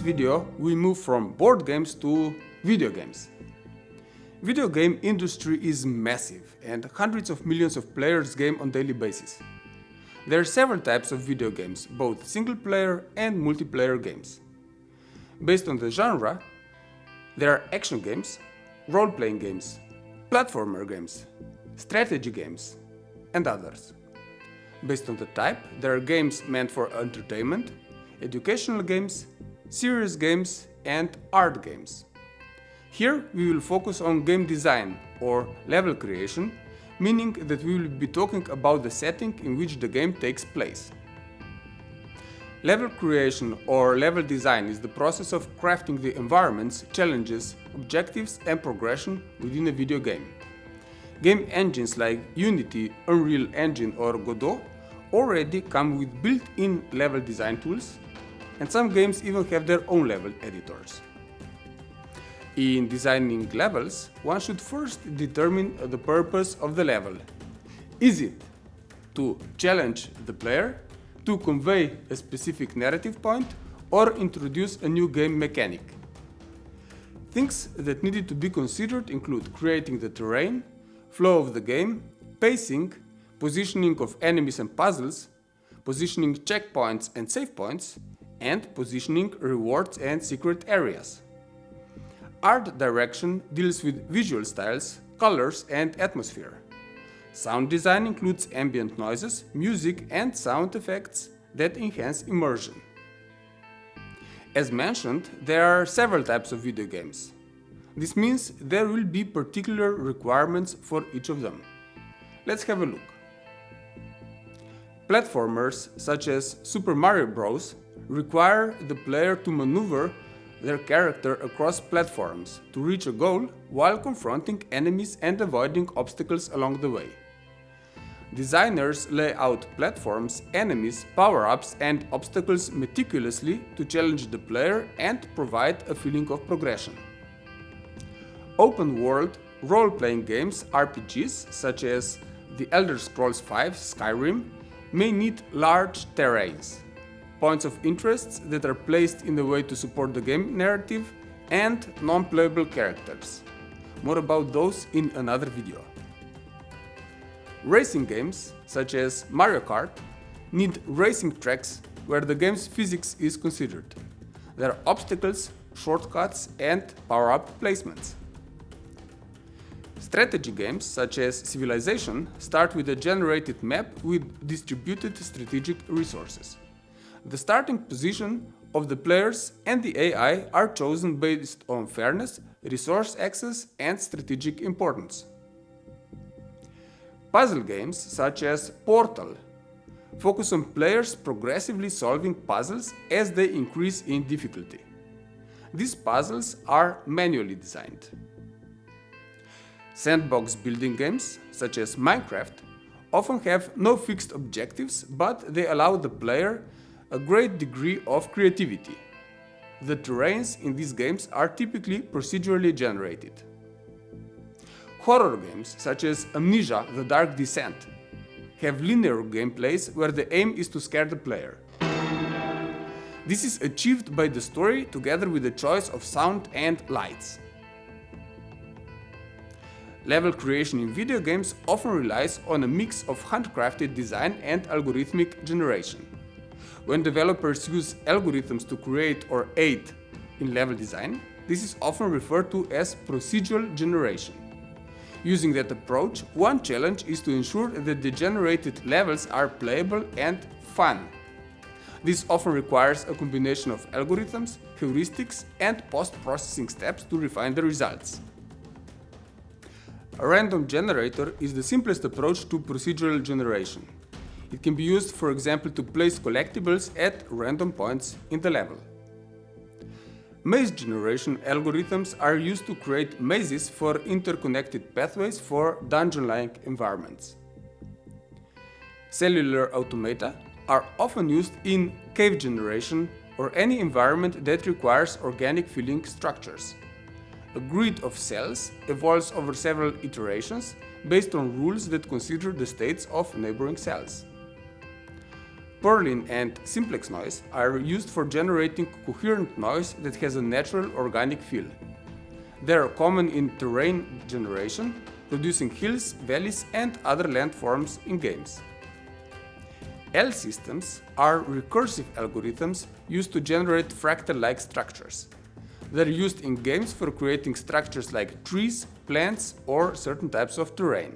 this video we move from board games to video games. Video game industry is massive and hundreds of millions of players game on daily basis. There are several types of video games, both single-player and multiplayer games. Based on the genre, there are action games, role-playing games, platformer games, strategy games, and others. Based on the type, there are games meant for entertainment, educational games, serious games, and art games. Here we will focus on game design or level creation, meaning that we will be talking about the setting in which the game takes place. Level creation or level design is the process of crafting the environments, challenges, objectives, and progression within a video game. Game engines like Unity, Unreal Engine, or Godot already come with built-in level design tools, and some games even have their own level editors. In designing levels, one should first determine the purpose of the level. Is it to challenge the player, to convey a specific narrative point, or introduce a new game mechanic? Things that needed to be considered include creating the terrain, flow of the game, pacing, positioning of enemies and puzzles, positioning checkpoints and save points, and positioning rewards and secret areas. Art direction deals with visual styles, colors, and atmosphere. Sound design includes ambient noises, music, and sound effects that enhance immersion. As mentioned, there are several types of video games. This means there will be particular requirements for each of them. Let's have a look. Platformers such as Super Mario Bros. Require the player to maneuver their character across platforms to reach a goal while confronting enemies and avoiding obstacles along the way. Designers lay out platforms, enemies, power-ups, and obstacles meticulously to challenge the player and provide a feeling of progression. Open-world role-playing games, RPGs, such as The Elder Scrolls V Skyrim, may need large terrains, points of interest that are placed in a way to support the game narrative, and non-playable characters. More about those in another video. Racing games, such as Mario Kart, need racing tracks where the game's physics is considered. There are obstacles, shortcuts, and power-up placements. Strategy games, such as Civilization, start with a generated map with distributed strategic resources. The starting position of the players and the AI are chosen based on fairness, resource access, and strategic importance. Puzzle games, such as Portal, focus on players progressively solving puzzles as they increase in difficulty. These puzzles are manually designed. Sandbox building games, such as Minecraft, often have no fixed objectives, but they allow the player a great degree of creativity. The terrains in these games are typically procedurally generated. Horror games, such as Amnesia: The Dark Descent, have linear gameplays where the aim is to scare the player. This is achieved by the story together with the choice of sound and lights. Level creation in video games often relies on a mix of handcrafted design and algorithmic generation. When developers use algorithms to create or aid in level design, this is often referred to as procedural generation. Using that approach, one challenge is to ensure that the generated levels are playable and fun. This often requires a combination of algorithms, heuristics, and post-processing steps to refine the results. A random generator is the simplest approach to procedural generation. It can be used, for example, to place collectibles at random points in the level. Maze generation algorithms are used to create mazes for interconnected pathways for dungeon-like environments. Cellular automata are often used in cave generation or any environment that requires organic feeling structures. A grid of cells evolves over several iterations based on rules that consider the states of neighboring cells. purlin and simplex noise are used for generating coherent noise that has a natural organic feel. They are common in terrain generation, producing hills, valleys and other landforms in games. L systems are recursive algorithms used to generate fractal-like structures. They're used in games for creating structures like trees, plants or certain types of terrain.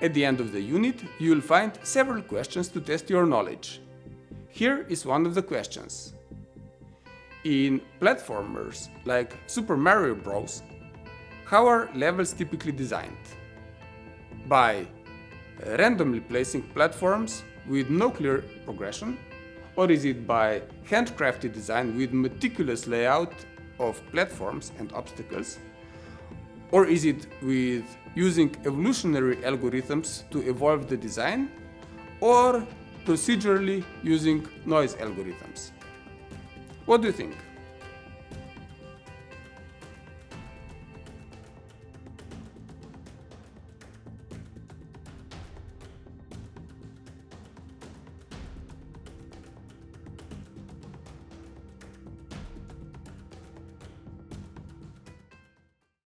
At the end of the unit, you will find several questions to test your knowledge. Here is one of the questions. In platformers like Super Mario Bros., how are levels typically designed? By randomly placing platforms with no clear progression? Or is it by handcrafted design with meticulous layout of platforms and obstacles? Or is it with using evolutionary algorithms to evolve the design? Or procedurally using noise algorithms? What do you think?